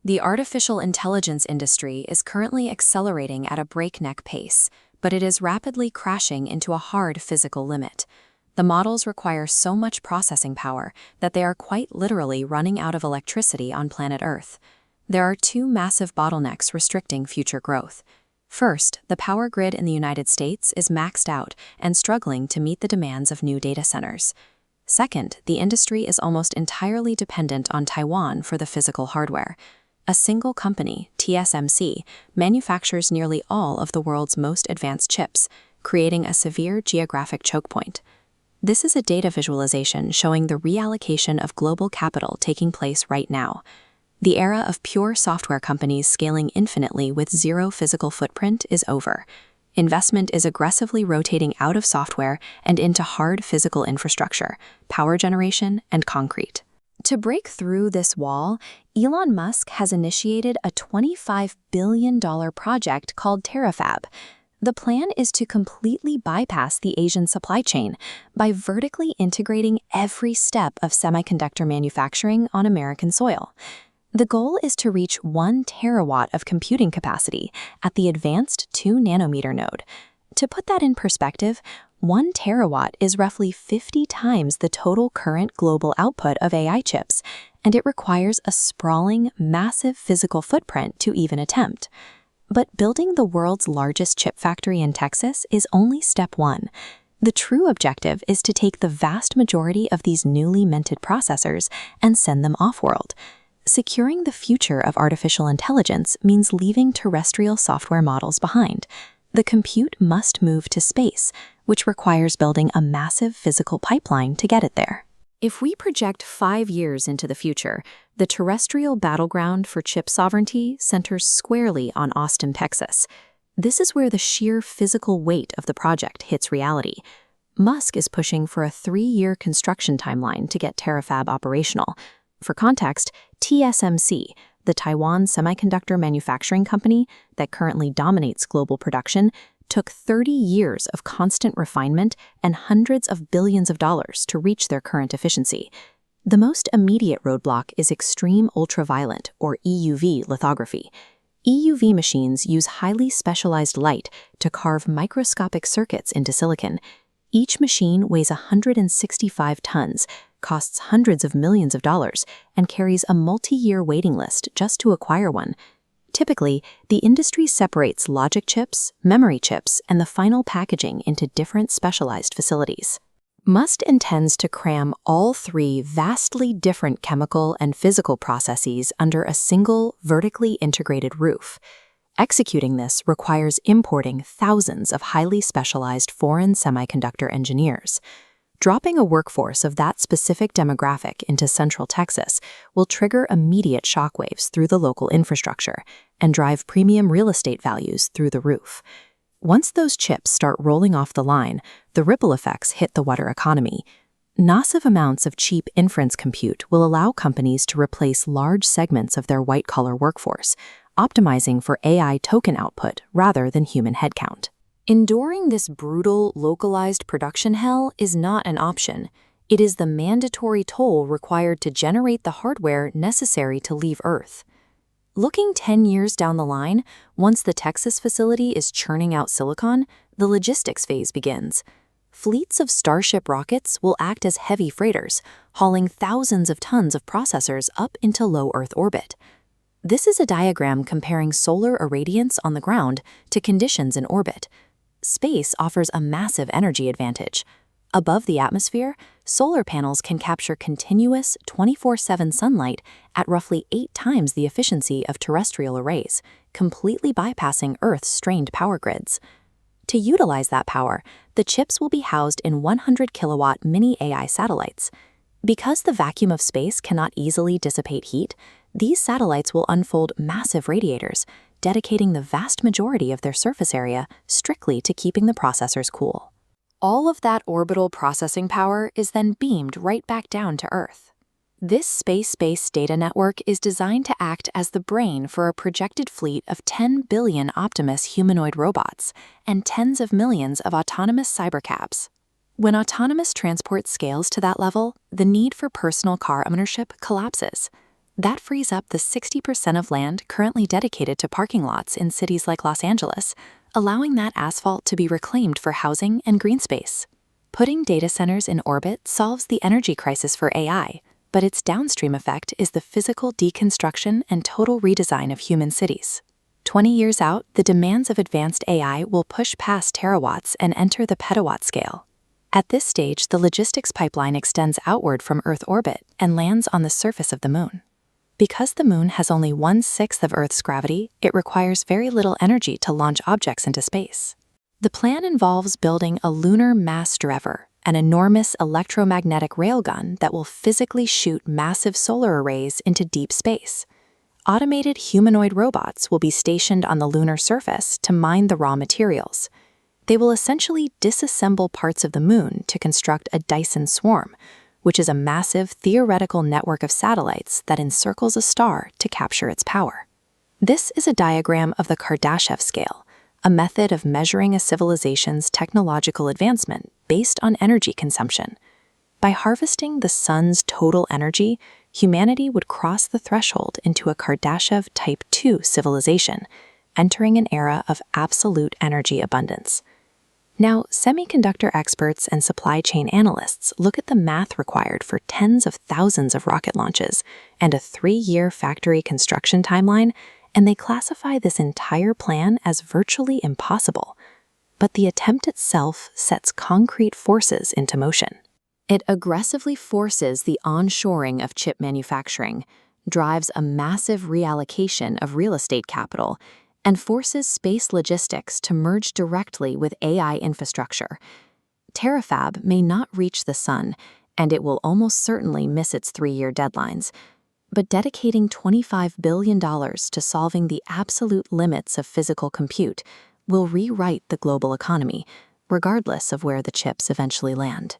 The artificial intelligence industry is currently accelerating at a breakneck pace, but it is rapidly crashing into a hard physical limit. The models require so much processing power that they are quite literally running out of electricity on planet Earth. There are two massive bottlenecks restricting future growth. First, the power grid in the United States is maxed out and struggling to meet the demands of new data centers. Second, the industry is almost entirely dependent on Taiwan for the physical hardware. A single company, TSMC, manufactures nearly all of the world's most advanced chips, creating a severe geographic choke point. This is a data visualization showing the reallocation of global capital taking place right now. The era of pure software companies scaling infinitely with zero physical footprint is over. Investment is aggressively rotating out of software and into hard physical infrastructure, power generation, and concrete. To break through this wall, Elon Musk has initiated a $25 billion project called Terafab. The plan is to completely bypass the Asian supply chain by vertically integrating every step of semiconductor manufacturing on American soil. The goal is to reach 1 terawatt of computing capacity at the advanced 2-nanometer node. To put that in perspective, 1 terawatt is roughly 50 times the total current global output of AI chips, and it requires a sprawling, massive physical footprint to even attempt. But building the world's largest chip factory in Texas is only step one. The true objective is to take the vast majority of these newly minted processors and send them off-world. Securing the future of artificial intelligence means leaving terrestrial software models behind. The compute must move to space, which requires building a massive physical pipeline to get it there. If we project 5 years into the future, the terrestrial battleground for chip sovereignty centers squarely on Austin, Texas. This is where the sheer physical weight of the project hits reality. Musk is pushing for a 3-year construction timeline to get Terafab operational. For context, TSMC, the Taiwan semiconductor manufacturing company that currently dominates global production, took 30 years of constant refinement and hundreds of billions of dollars to reach their current efficiency. The most immediate roadblock is extreme ultraviolet, or EUV, lithography. EUV machines use highly specialized light to carve microscopic circuits into silicon. Each machine weighs 165 tons, costs hundreds of millions of dollars, and carries a multi-year waiting list just to acquire one. Typically, the industry separates logic chips, memory chips, and the final packaging into different specialized facilities. Musk intends to cram all 3 vastly different chemical and physical processes under a single, vertically integrated roof. Executing this requires importing thousands of highly specialized foreign semiconductor engineers. Dropping a workforce of that specific demographic into Central Texas will trigger immediate shockwaves through the local infrastructure and drive premium real estate values through the roof. Once those chips start rolling off the line, the ripple effects hit the wider economy. Massive amounts of cheap inference compute will allow companies to replace large segments of their white-collar workforce, optimizing for AI token output rather than human headcount. Enduring this brutal, localized production hell is not an option. It is the mandatory toll required to generate the hardware necessary to leave Earth. Looking 10 years down the line, once the Texas facility is churning out silicon, the logistics phase begins. Fleets of Starship rockets will act as heavy freighters, hauling thousands of tons of processors up into low Earth orbit. This is a diagram comparing solar irradiance on the ground to conditions in orbit. Space offers a massive energy advantage. Above the atmosphere, solar panels can capture continuous 24/7 sunlight at roughly 8 times the efficiency of terrestrial arrays, completely bypassing Earth's strained power grids. To utilize that power, the chips will be housed in 100-kilowatt mini AI satellites. Because the vacuum of space cannot easily dissipate heat, these satellites will unfold massive radiators, dedicating the vast majority of their surface area strictly to keeping the processors cool. All of that orbital processing power is then beamed right back down to Earth. This space-based data network is designed to act as the brain for a projected fleet of 10 billion Optimus humanoid robots and tens of millions of autonomous cybercabs. When autonomous transport scales to that level, the need for personal car ownership collapses. That frees up the 60% of land currently dedicated to parking lots in cities like Los Angeles, allowing that asphalt to be reclaimed for housing and green space. Putting data centers in orbit solves the energy crisis for AI, but its downstream effect is the physical deconstruction and total redesign of human cities. 20 years out, the demands of advanced AI will push past terawatts and enter the petawatt scale. At this stage, the logistics pipeline extends outward from Earth orbit and lands on the surface of the Moon. Because the Moon has only 1/6 of Earth's gravity, it requires very little energy to launch objects into space. The plan involves building a lunar mass driver, an enormous electromagnetic railgun that will physically shoot massive solar arrays into deep space. Automated humanoid robots will be stationed on the lunar surface to mine the raw materials. They will essentially disassemble parts of the Moon to construct a Dyson swarm, which is a massive theoretical network of satellites that encircles a star to capture its power. This is a diagram of the Kardashev scale, a method of measuring a civilization's technological advancement based on energy consumption. By harvesting the sun's total energy, humanity would cross the threshold into a Kardashev Type II civilization, entering an era of absolute energy abundance. Now, semiconductor experts and supply chain analysts look at the math required for tens of thousands of rocket launches and a 3-year factory construction timeline, and they classify this entire plan as virtually impossible. But the attempt itself sets concrete forces into motion. It aggressively forces the onshoring of chip manufacturing, drives a massive reallocation of real estate capital, and forces space logistics to merge directly with AI infrastructure. Terafab may not reach the sun, and it will almost certainly miss its 3-year deadlines. But dedicating $25 billion to solving the absolute limits of physical compute will rewrite the global economy, regardless of where the chips eventually land.